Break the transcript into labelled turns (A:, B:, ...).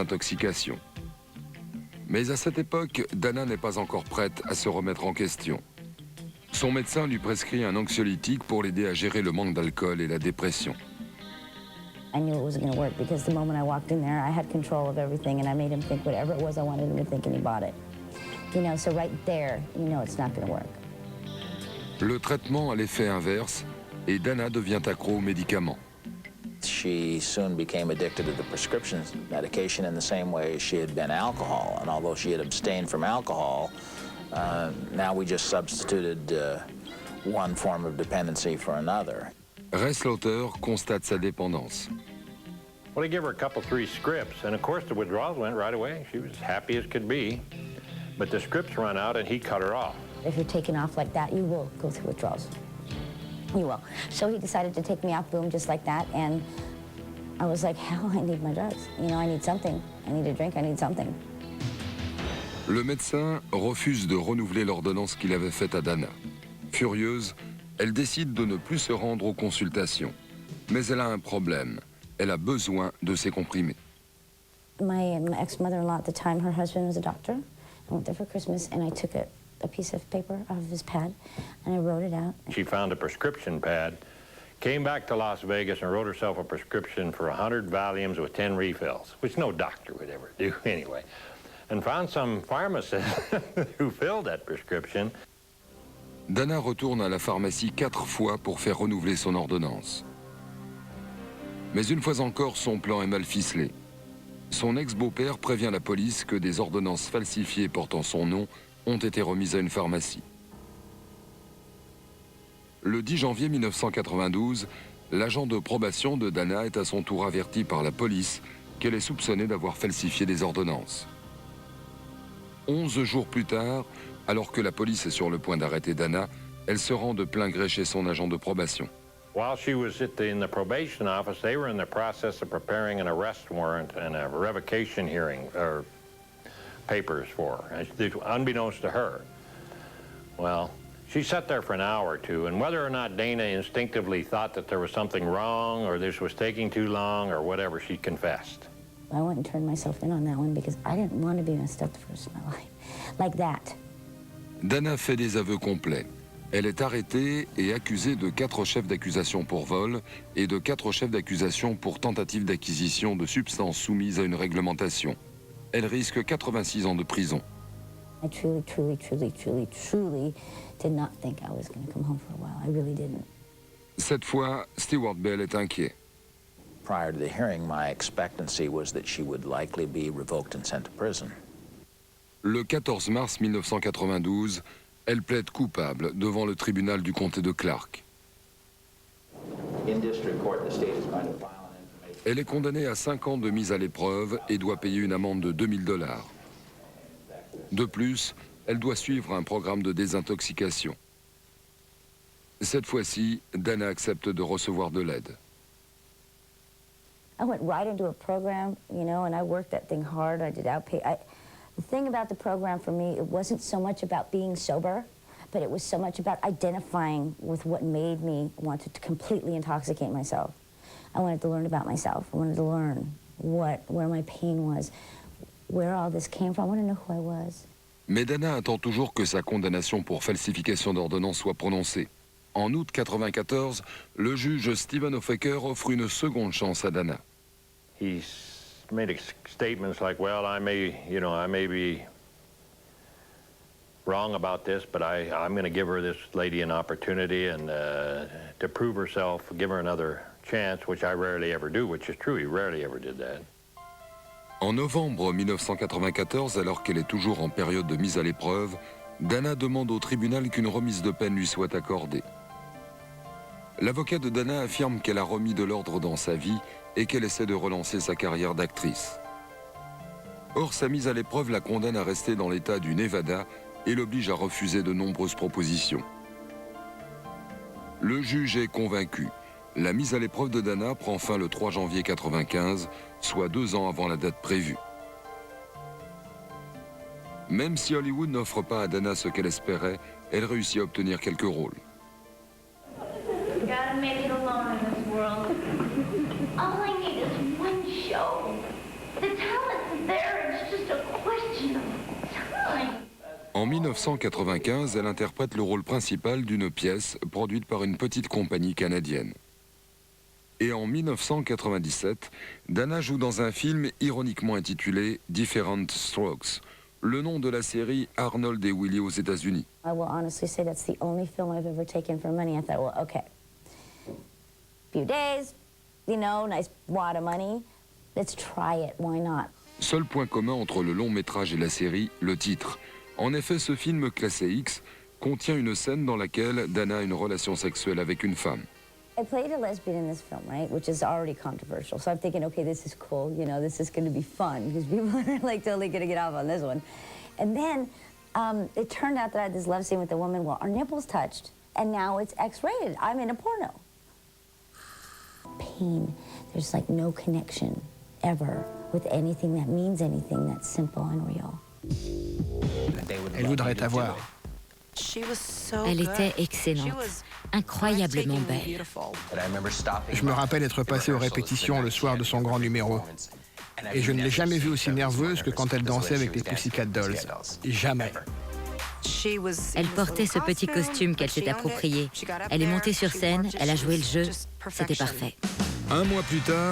A: désintoxication. Mais à cette époque, Dana n'est pas encore prête à se remettre en question. Son médecin lui prescrit un anxiolytique pour l'aider à gérer le manque d'alcool et la dépression.
B: I knew it wasn't going to work because the moment I walked in there, I had control of everything and I made him think whatever it was I wanted him to think and he bought it. You know, so right there, you know it's not going to work.
A: Le traitement a l'effet inverse et Dana devient accro aux médicaments.
C: She soon became addicted to the prescription medication in the same way she had been alcohol. And although she had abstained from alcohol, now we just substituted one form of dependency for another.
A: Ray Slaughter constate sa dépendance.
D: Well, he gave her a couple, 3 scripts, and of course the withdrawals went right away. She was happy as could be. But the scripts run out and he cut her off.
B: If you're taken off like that, you will go through withdrawals. You will. So he decided to take me off, boom, just like that, and I was like, hell, I need my drugs. You know, I need something. I need a drink, I need something.
A: Le médecin refuse de renouveler l'ordonnance qu'il avait faite à Dana. Furieuse, elle décide de ne plus se rendre aux consultations. Mais elle a un problème. Elle a besoin de ces comprimés.
B: My ex-mother-in-law at the time, her husband was a doctor. I went there for Christmas and I took a piece of paper out of his pad and I wrote it out.
D: She found a prescription pad, came back to Las Vegas and wrote herself a prescription for 100 Valiums with 10 refills, which no doctor would ever do anyway, and found some pharmacist who filled that prescription.
A: Dana retourne à la pharmacie 4 fois pour faire renouveler son ordonnance. Mais une fois encore, son plan est mal ficelé. Son ex-beau-père prévient la police que des ordonnances falsifiées portant son nom ont été remises à une pharmacie. Le 10 janvier 1992, l'agent de probation de Dana est à son tour averti par la police qu'elle est soupçonnée d'avoir falsifié des ordonnances. 11 jours plus tard, alors que la police est sur le point d'arrêter Dana, elle se rend de plein gré chez son agent de probation.
D: While she was in the probation office, they were in the process of preparing an arrest warrant and a revocation hearing, or papers for her, unbeknownst to her. Well, she sat there for an hour or two, and whether or not Dana instinctively thought that there was something wrong or this was taking too long or whatever, she confessed.
B: I went and turned myself in on that one because I didn't want to be messed up the first of my life. Like that.
A: Dana fait des aveux complets. Elle est arrêtée et accusée de 4 chefs d'accusation pour vol et de 4 chefs d'accusation pour tentative d'acquisition de substances soumises à une réglementation. Elle risque 86 ans de prison.
B: I truly did not think I was going to come home for a while. I really didn't.
A: Cette fois, Stewart Bell est inquiet.
C: Prior to the hearing, my expectancy was that she would likely be revoked and sent to prison.
A: Le 14 mars 1992, elle plaide coupable devant le tribunal du comté de Clark. Elle est condamnée à 5 ans de mise à l'épreuve et doit payer une amende de $2000. De plus, elle doit suivre un programme de désintoxication. Cette fois-ci, Dana accepte de recevoir de l'aide.
B: I went right into a program, you know, and I worked that thing hard. I did outpay. The thing about the program for me, it wasn't so much about being sober, but it was so much about identifying with what made me want to completely intoxicate myself. I wanted to learn about myself. I wanted to learn where my pain was, where all this came from. I wanted to know who I was.
A: Mais Dana attend toujours que sa condamnation pour falsification d'ordonnance soit prononcée. En août 1994, le juge Stephen O'Faker offre une seconde chance à Dana.
D: He's made statements like, well, I may be wrong about this, but I'm going to give her, this lady, an opportunity and to prove herself, give her another chance, which I rarely ever do, which is true, he rarely ever did that.
A: En novembre 1994, alors qu'elle est toujours en période de mise à l'épreuve, Dana demande au tribunal qu'une remise de peine lui soit accordée. L'avocat de Dana affirme qu'elle a remis de l'ordre dans sa vie et qu'elle essaie de relancer sa carrière d'actrice. Or, sa mise à l'épreuve la condamne à rester dans l'État du Nevada et l'oblige à refuser de nombreuses propositions. Le juge est convaincu. La mise à l'épreuve de Dana prend fin le 3 janvier 1995, soit 2 ans avant la date prévue. Même si Hollywood n'offre pas à Dana ce qu'elle espérait, elle réussit à obtenir quelques rôles.
E: You gotta make it alone in this world. All I need is one show. The talent's there. It's just a question of time.
A: En 1995, elle interprète le rôle principal d'une pièce produite par une petite compagnie canadienne. Et en 1997, Dana joue dans un film ironiquement intitulé Different Strokes, le nom de la série Arnold et Willie aux États-Unis.
B: I will honestly say that's the only film I've ever taken for money. I thought, well, okay, few days, you know, nice wad of money. Let's try it, why not?
A: Seul point commun entre le long métrage et la série, le titre. En effet, ce film classé X contient une scène dans laquelle Dana a une relation sexuelle avec une femme.
B: I played a lesbian in this film, right, which is already controversial. So I'm thinking, okay, this is cool, you know, this is going to be fun because people are like totally going to get off on this one. And then it turned out that I had this love scene with a woman. Well, our nipples touched, and now it's X-rated. I'm in a porno. Pain. There's like no connection ever with anything that means anything that's simple and real.
F: Elle voudrait t'avoir.
G: Elle était excellente, incroyablement belle.
F: Je me rappelle être passé aux répétitions le soir de son grand numéro. Et je ne l'ai jamais vue aussi nerveuse que quand elle dansait avec les Pussycat Dolls. Jamais.
G: Elle portait ce petit costume qu'elle s'est approprié. Elle est montée sur scène, elle a joué le jeu, c'était parfait.
A: Un mois plus tard,